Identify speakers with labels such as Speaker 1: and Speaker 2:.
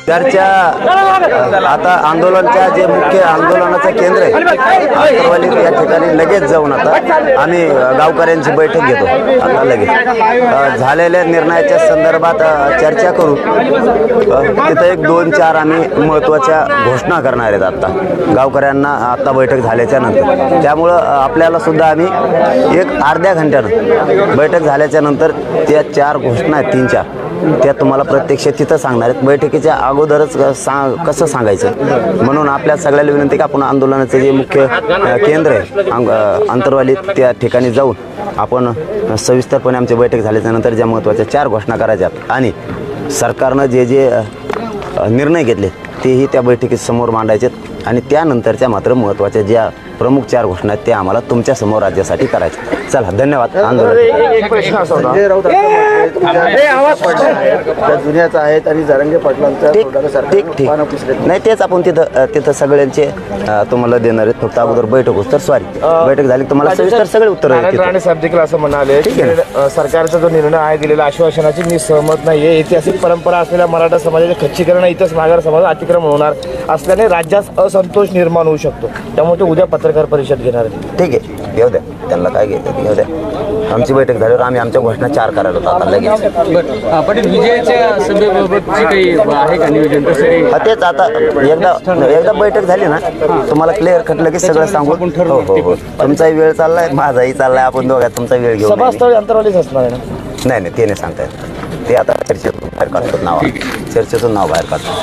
Speaker 1: चर्चा आता आंदोलनाच्या जे मुख्य आंदोलनाचं केंद्र आहे आंतरवाली या ठिकाणी लगेच जाऊन आता आम्ही गावकऱ्यांची बैठक घेतो आता लगेच झालेल्या निर्णयाच्या संदर्भात चर्चा करू। तिथं एक 2-4 आम्ही महत्त्वाच्या घोषणा करणार आहेत आता गावकऱ्यांना आता बैठक झाल्याच्या नंतर। त्यामुळं आपल्याला सुद्धा आम्ही एक अर्ध्या घंट्यानं बैठक झाल्याच्या नंतर त्या 4 घोषणा आहेत 3-4 त्या तुम्हाला प्रत्यक्ष तिथं सांगणार आहेत। बैठकीच्या अगोदरच कसं सांगायचं म्हणून आपल्या सगळ्याला विनंती की आपण आंदोलनाचं जे मुख्य केंद्र आहे अंतरवाली त्या ठिकाणी जाऊन आपण सविस्तरपणे आमची बैठक झाल्याच्यानंतर ज्या महत्त्वाच्या 4 घोषणा करायच्यात आणि सरकारनं जे जे निर्णय घेतले तेही त्या बैठकीत समोर मांडायचे आणि त्यानंतरच्या मात्र महत्त्वाच्या ज्या प्रमुख 4 घोषणा आहेत त्या आम्हाला तुमच्या समोर राज्यासाठी करायच्या। चला धन्यवाद। आंदोलन
Speaker 2: एक प्रश्न असा होता जुन्याच आहेत आणि जरंगे पाटलांचा
Speaker 1: ठीक नाही तेच आपण तिथं सगळ्यांचे तुम्हाला देणार आहेत। फक्त अगोदर बैठक होत तर सॉरी बैठक झाली तुम्हाला सविस्तर सगळे उत्तर
Speaker 3: राणे साहेब देखील असं म्हणाले सरकारचा जो निर्णय आहे दिलेला आश्वासनाची मी सहमत नाहीये। ऐतिहासिक परंपरा असलेल्या मराठा समाजाचे खच्चीकरण इथंच मागार समाज अतिक्रमण होणार असल्याने राज्यात असंतोष निर्माण होऊ शकतो त्यामुळे ते उद्या पत्रकार परिषद घेणार आहे।
Speaker 1: ठीक आहे घेऊ द्या त्यांना काय घ्यायचं घेऊ द्या। आमची बैठक झाल्यावर आम्ही आमच्या घोषणा 4 करायला होतो आता लगेच।
Speaker 4: आपण विजयाच्या सभेबाबतची काही आहे का नियोजन तसं?
Speaker 1: तेच आता एकदा बैठक झाली ना तुम्हाला क्लिअर कट लगेच सगळं सांगू। हो तुमचाही वेळ चाललाय माझाही चाललाय आपण दोघात तुमचा वेळ घेऊ।
Speaker 3: सभास्थळी अंतरवालीच असणार आहे ना?
Speaker 1: नाही ते नाही सांगता येत ते आता चर्चेतून बाहेर काढतात नाव चर्चेतून नाव बाहेर काढतात।